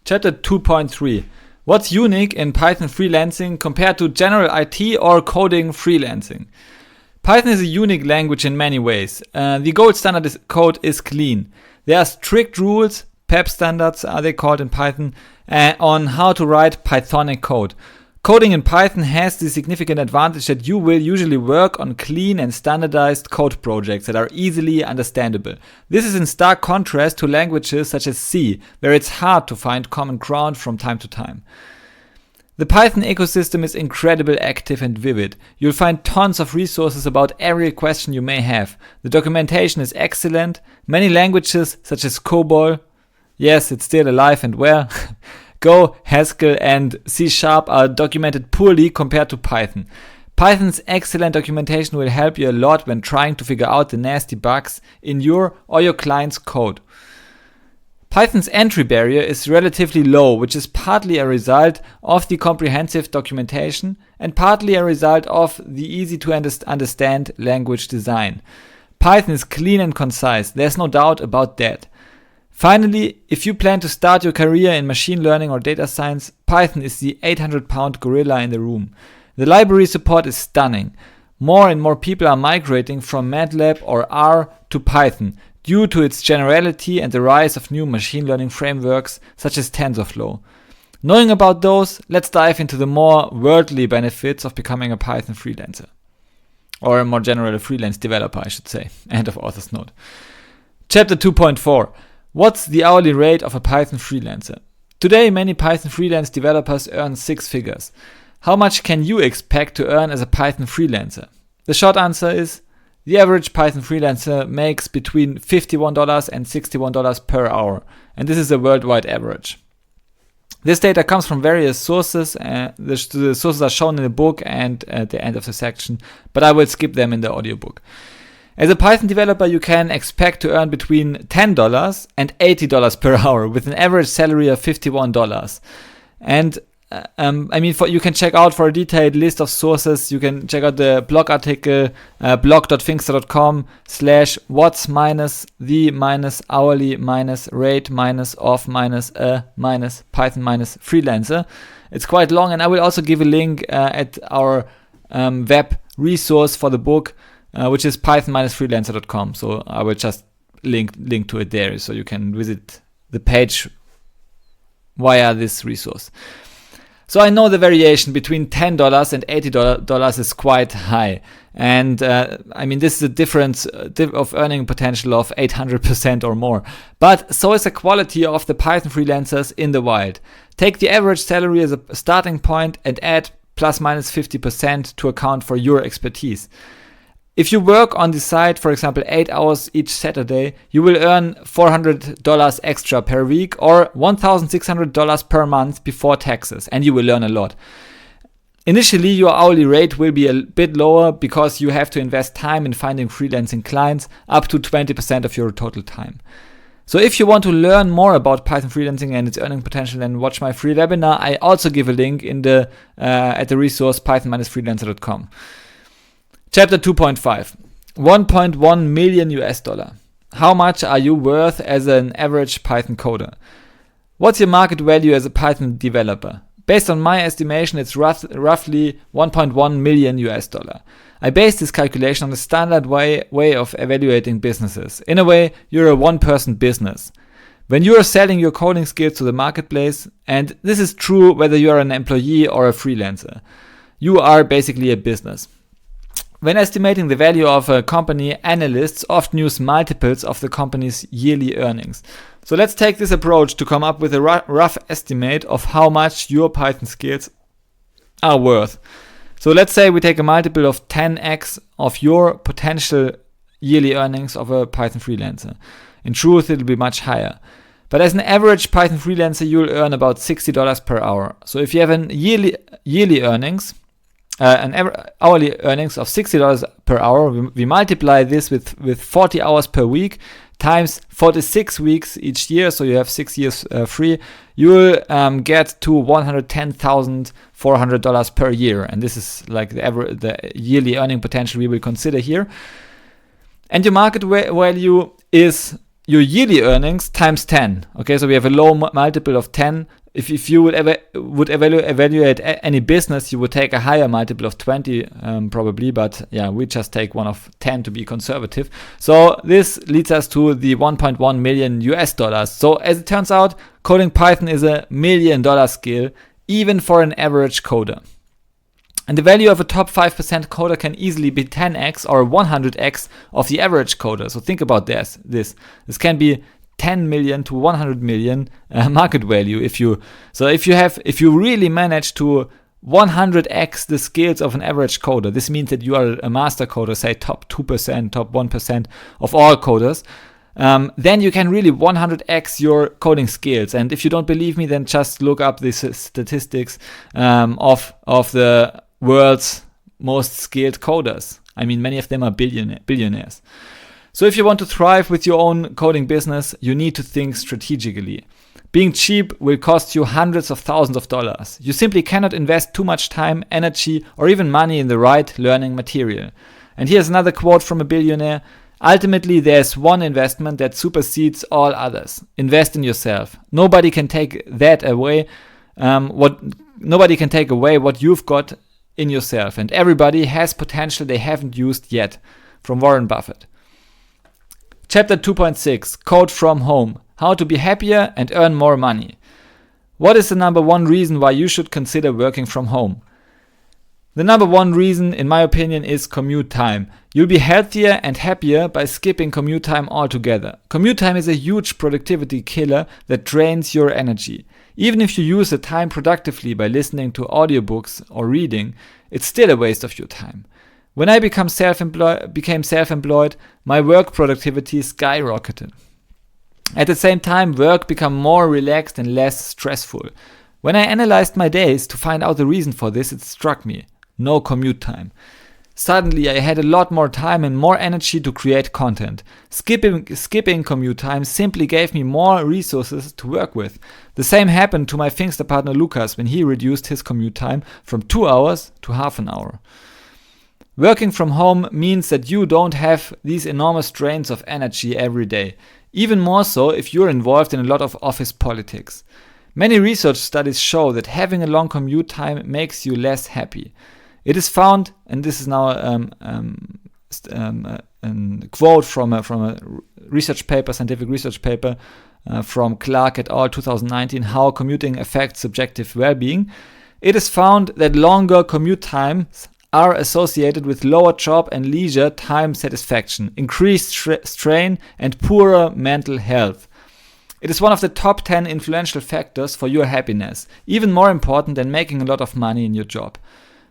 Chapter 2.3. What's unique in Python freelancing compared to general IT or coding freelancing? Python is a unique language in many ways. The gold standard code is clean. There are strict rules, PEP standards are they called in Python, on how to write Pythonic code. Coding in Python has the significant advantage that you will usually work on clean and standardized code projects that are easily understandable. This is in stark contrast to languages such as C, where it's hard to find common ground from time to time. The Python ecosystem is incredibly active and vivid. You'll find tons of resources about every question you may have. The documentation is excellent. Many languages such as COBOL, yes, it's still alive and well, Go, Haskell, and C# are documented poorly compared to Python. Python's excellent documentation will help you a lot when trying to figure out the nasty bugs in your or your client's code. Python's entry barrier is relatively low, which is partly a result of the comprehensive documentation and partly a result of the easy to understand language design. Python is clean and concise, there's no doubt about that. Finally, if you plan to start your career in machine learning or data science, Python is the 800-pound gorilla in the room. The library support is stunning. More and more people are migrating from MATLAB or R to Python due to its generality and the rise of new machine learning frameworks such as TensorFlow. Knowing about those, let's dive into the more worldly benefits of becoming a Python freelancer. Or a more general freelance developer, I should say. End of author's note. Chapter 2.4. What's the hourly rate of a Python freelancer? Today, many Python freelance developers earn 6 figures. How much can you expect to earn as a Python freelancer? The short answer is, the average Python freelancer makes between $51 and $61 per hour, and this is a worldwide average. This data comes from various sources. The sources are shown in the book and at the end of the section, but I will skip them in the audiobook. As a Python developer, you can expect to earn between $10 and $80 per hour with an average salary of $51. And you can check out for a detailed list of sources. You can check out the blog article, blog.finxter.com/what's minus the minus hourly minus rate minus of minus minus Python minus freelancer. It's quite long, and I will also give a link at our web resource for the book, which is python-freelancer.com. So I will just link to it there, so you can visit the page via this resource. So I know the variation between $10 and $80 is quite high. And this is a difference of earning potential of 800% or more. But so is the quality of the Python freelancers in the wild. Take the average salary as a starting point and add plus minus 50% to account for your expertise. If you work on the site, for example, 8 hours each Saturday, you will earn $400 extra per week or $1,600 per month before taxes, and you will learn a lot. Initially, your hourly rate will be a bit lower because you have to invest time in finding freelancing clients, up to 20% of your total time. So if you want to learn more about Python freelancing and its earning potential, then watch my free webinar. I also give a link in the at the resource python-freelancer.com. Chapter 2.5. 1.1 million US dollar. How much are you worth as an average Python coder? What's your market value as a Python developer? Based on my estimation, it's roughly 1.1 million US dollar. I base this calculation on the standard way of evaluating businesses. In a way, you're a one-person business. When you are selling your coding skills to the marketplace, and this is true whether you are an employee or a freelancer, you are basically a business. When estimating the value of a company, analysts often use multiples of the company's yearly earnings. So let's take this approach to come up with a rough estimate of how much your Python skills are worth. So let's say we take a multiple of 10x of your potential yearly earnings of a Python freelancer. In truth, it'll be much higher. But as an average Python freelancer, you'll earn about $60 per hour. So if you have an yearly earnings, hourly earnings of $60 per hour, we multiply this with 40 hours per week times 46 weeks each year, so you have 6 years free, you will get to $110,400 per year, and this is like the yearly earning potential we will consider here. And your market value is your yearly earnings times 10. Okay, so we have a low multiple of 10. If you would evaluate any business, you would take a higher multiple of 20 probably, but yeah, we just take one of 10 to be conservative. So this leads us to the 1.1 million US dollars. So as it turns out, coding Python is $1 million skill, even for an average coder. And the value of a top 5% coder can easily be 10x or 100x of the average coder. So think about this. This can be 10 million to 100 million market value. If you really manage to 100x the skills of an average coder, this means that you are a master coder, say top 2%, top 1% of all coders. Then you can really 100x your coding skills. And if you don't believe me, then just look up the statistics of the world's most skilled coders. I mean, many of them are billionaires. So if you want to thrive with your own coding business, you need to think strategically. Being cheap will cost you hundreds of thousands of dollars. You simply cannot invest too much time, energy, or even money in the right learning material. And here's another quote from a billionaire. Ultimately, there's one investment that supersedes all others. Invest in yourself. Nobody can take that away. Nobody can take away what you've got in yourself. And everybody has potential they haven't used yet. From Warren Buffett. Chapter 2.6, Code from Home, How to be happier and earn more money. What is the number one reason why you should consider working from home? The number one reason, in my opinion, is commute time. You'll be healthier and happier by skipping commute time altogether. Commute time is a huge productivity killer that drains your energy. Even if you use the time productively by listening to audiobooks or reading, it's still a waste of your time. When I became self-employed, my work productivity skyrocketed. At the same time, work became more relaxed and less stressful. When I analyzed my days to find out the reason for this, it struck me: no commute time. Suddenly, I had a lot more time and more energy to create content. Skipping commute time simply gave me more resources to work with. The same happened to my Finxter partner Lucas when he reduced his commute time from 2 hours to half an hour. Working from home means that you don't have these enormous drains of energy every day. Even more so if you're involved in a lot of office politics. Many research studies show that having a long commute time makes you less happy. It is found, and this is now a quote from a research paper, scientific research paper from Clark et al. 2019, How Commuting Affects Subjective Well-Being. It is found that longer commute times are associated with lower job and leisure time satisfaction, increased strain, and poorer mental health. It is one of the top 10 influential factors for your happiness, even more important than making a lot of money in your job.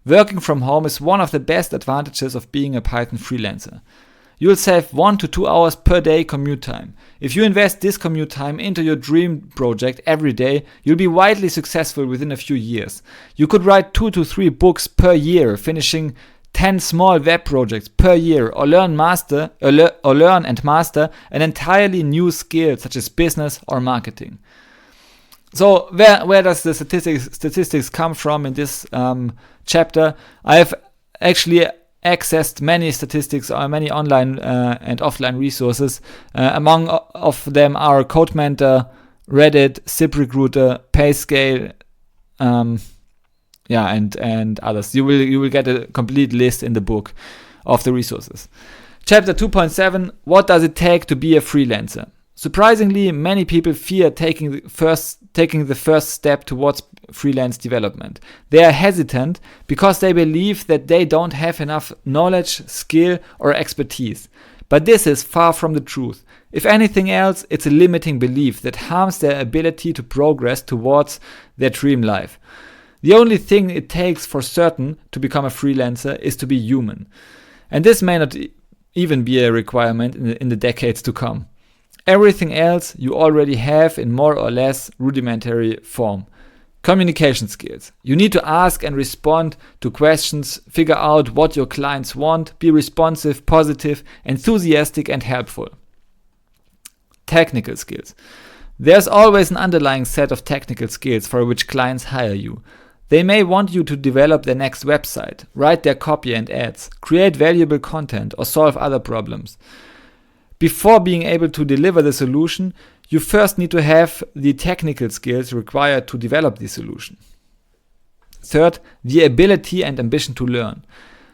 Working from home is one of the best advantages of being a Python freelancer. You will save 1 to 2 hours per day commute time. If you invest this commute time into your dream project every day, you'll be widely successful within a few years. You could write 2 to 3 books per year, finishing 10 small web projects per year, or learn and master an entirely new skill such as business or marketing. So where does the statistics come from in this chapter? I have actually accessed many statistics or many online and offline resources. Among of them are CodeMentor, Reddit, ZipRecruiter, PayScale, and others. You will get a complete list in the book of the resources. Chapter 2.7, What does it take to be a freelancer? Surprisingly, many people fear taking the first step towards freelance development. They are hesitant because they believe that they don't have enough knowledge, skill, or expertise. But this is far from the truth. If anything else, it's a limiting belief that harms their ability to progress towards their dream life. The only thing it takes for certain to become a freelancer is to be human. And this may not even be a requirement in the decades to come. Everything else you already have in more or less rudimentary form. Communication skills. You need to ask and respond to questions, figure out what your clients want, be responsive, positive, enthusiastic, and helpful. Technical skills. There's always an underlying set of technical skills for which clients hire you. They may want you to develop their next website, write their copy and ads, create valuable content, or solve other problems. Before being able to deliver the solution, you first need to have the technical skills required to develop the solution. Third, the ability and ambition to learn.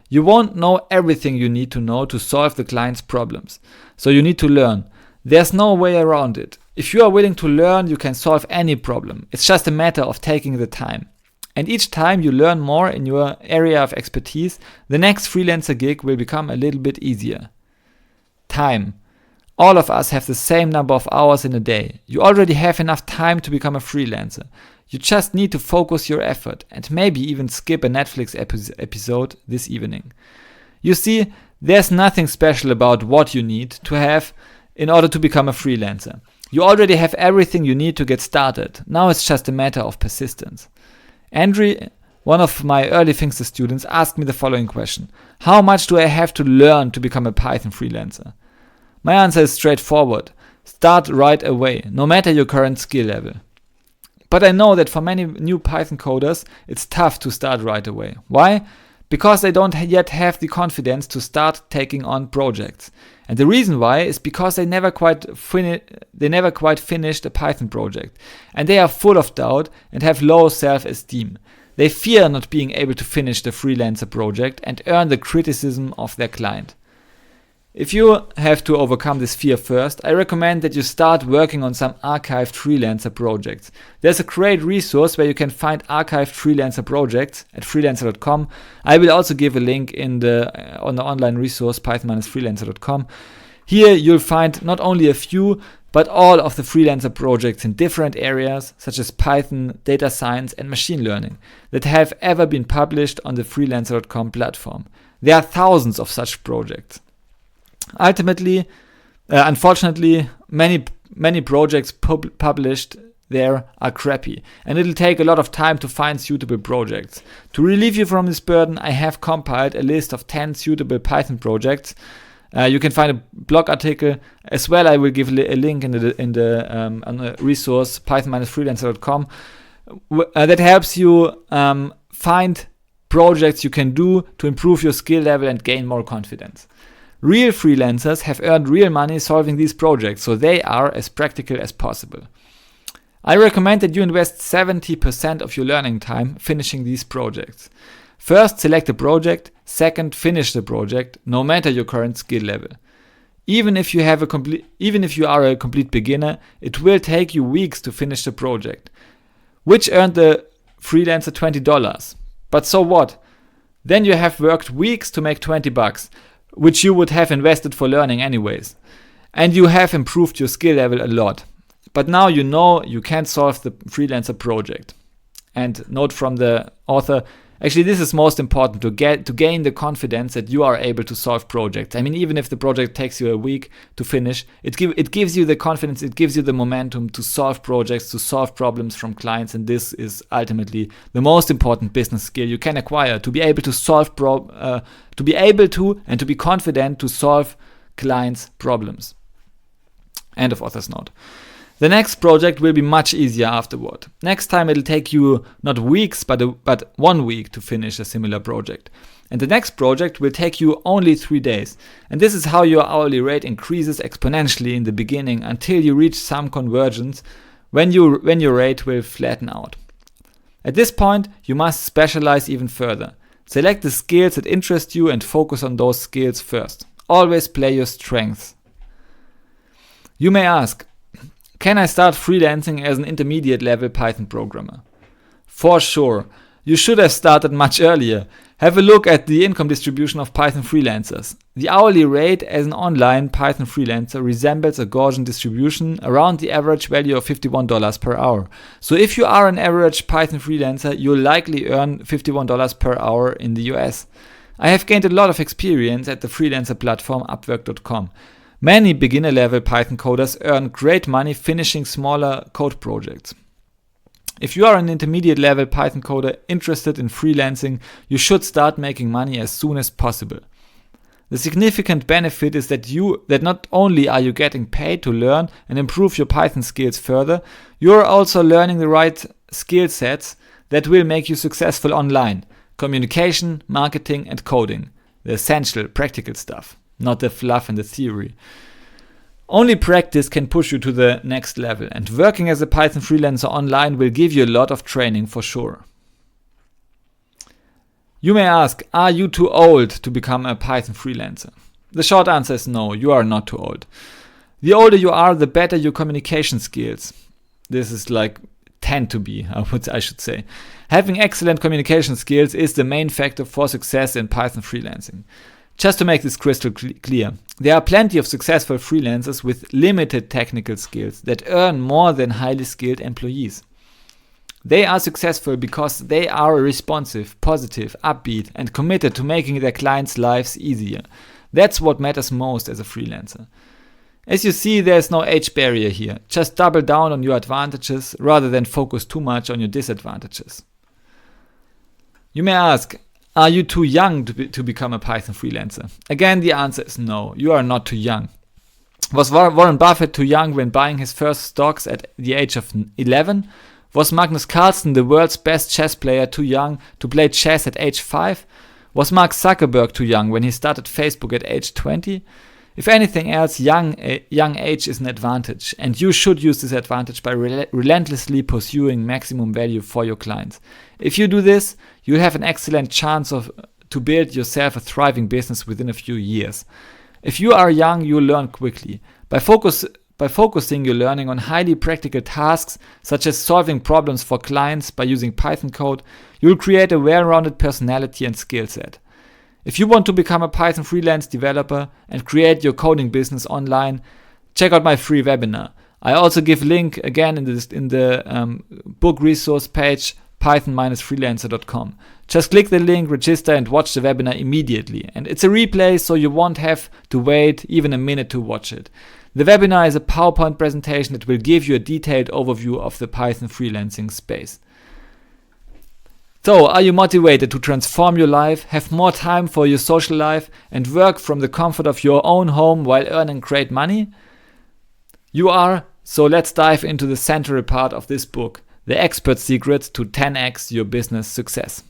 You won't know everything you need to know to solve the client's problems, so you need to learn. There's no way around it. If you are willing to learn, you can solve any problem. It's just a matter of taking the time. And each time you learn more in your area of expertise, the next freelancer gig will become a little bit easier. Time. All of us have the same number of hours in a day. You already have enough time to become a freelancer. You just need to focus your effort and maybe even skip a Netflix episode this evening. You see, there's nothing special about what you need to have in order to become a freelancer. You already have everything you need to get started. Now it's just a matter of persistence. Andrew, one of my early Finxter students, asked me the following question. How much do I have to learn to become a Python freelancer? My answer is straightforward. Start right away, no matter your current skill level. But I know that for many new Python coders, it's tough to start right away. Why? Because they don't yet have the confidence to start taking on projects. And the reason why is because they never quite finished a Python project. And they are full of doubt and have low self-esteem. They fear not being able to finish the freelancer project and earn the criticism of their client. If you have to overcome this fear first, I recommend that you start working on some archived freelancer projects. There's a great resource where you can find archived freelancer projects at freelancer.com. I will also give a link on the online resource python-freelancer.com. Here you'll find not only a few, but all of the freelancer projects in different areas such as Python, data science and machine learning that have ever been published on the freelancer.com platform. There are thousands of such projects. Unfortunately, many projects published there are crappy, and it'll take a lot of time to find suitable projects. To relieve you from this burden, I have compiled a list of 10 suitable Python projects. You can find a blog article as well. I will give a link on the resource python-freelancer.com that helps you find projects you can do to improve your skill level and gain more confidence. Real freelancers have earned real money solving these projects, so they are as practical as possible. I recommend that you invest 70% of your learning time finishing these projects. First, select a project. Second, finish the project, no matter your current skill level. Even if you are a complete beginner, it will take you weeks to finish the project, which earned the freelancer $20. But so what? Then you have worked weeks to make $20. Which you would have invested for learning anyways. And you have improved your skill level a lot. But now you know you can't solve the freelancer project. And note from the author, actually this is most important to gain the confidence that you are able to solve projects. I mean, even if the project takes you a week to finish, it gives you the confidence, it gives you the momentum to solve projects, to solve problems from clients, and this is ultimately the most important business skill you can acquire to be able to and to be confident to solve clients' problems. End of author's note. The next project will be much easier afterward. Next time it'll take you not weeks, but 1 week to finish a similar project. And the next project will take you only 3 days. And this is how your hourly rate increases exponentially in the beginning until you reach some convergence when your rate will flatten out. At this point, you must specialize even further. Select the skills that interest you and focus on those skills first. Always play your strengths. You may ask, can I start freelancing as an intermediate level Python programmer? For sure. You should have started much earlier. Have a look at the income distribution of Python freelancers. The hourly rate as an online Python freelancer resembles a Gaussian distribution around the average value of $51 per hour. So if you are an average Python freelancer, you'll likely earn $51 per hour in the US. I have gained a lot of experience at the freelancer platform Upwork.com. Many beginner-level Python coders earn great money finishing smaller code projects. If you are an intermediate-level Python coder interested in freelancing, you should start making money as soon as possible. The significant benefit is that not only are you getting paid to learn and improve your Python skills further, you are also learning the right skill sets that will make you successful online. Communication, marketing, and coding. The essential, practical stuff. Not the fluff and the theory. Only practice can push you to the next level, and working as a Python freelancer online will give you a lot of training for sure. You may ask, are you too old to become a Python freelancer? The short answer is no, you are not too old. The older you are, the better your communication skills. This is tend to be, I should say. Having excellent communication skills is the main factor for success in Python freelancing. Just to make this crystal clear, there are plenty of successful freelancers with limited technical skills that earn more than highly skilled employees. They are successful because they are responsive, positive, upbeat, and committed to making their clients' lives easier. That's what matters most as a freelancer. As you see, there is no age barrier here. Just double down on your advantages rather than focus too much on your disadvantages. You may ask, are you too young to become a Python freelancer? Again, the answer is no, you are not too young. Was Warren Buffett too young when buying his first stocks at the age of 11? Was Magnus Carlsen, the world's best chess player, too young to play chess at age 5? Was Mark Zuckerberg too young when he started Facebook at age 20? If anything else, young age is an advantage, and you should use this advantage by relentlessly pursuing maximum value for your clients. If you do this, you have an excellent chance to build yourself a thriving business within a few years. If you are young, you learn quickly. By focusing your learning on highly practical tasks, such as solving problems for clients by using Python code, you will create a well-rounded personality and skill set. If you want to become a Python freelance developer and create your coding business online, check out my free webinar. I also give link again in the book resource page, python-freelancer.com. Just click the link, register, and watch the webinar immediately. And it's a replay, so you won't have to wait even a minute to watch it. The webinar is a PowerPoint presentation that will give you a detailed overview of the Python freelancing space. So, are you motivated to transform your life, have more time for your social life, and work from the comfort of your own home while earning great money? You are, so let's dive into the central part of this book, the expert secrets to 10x your business success.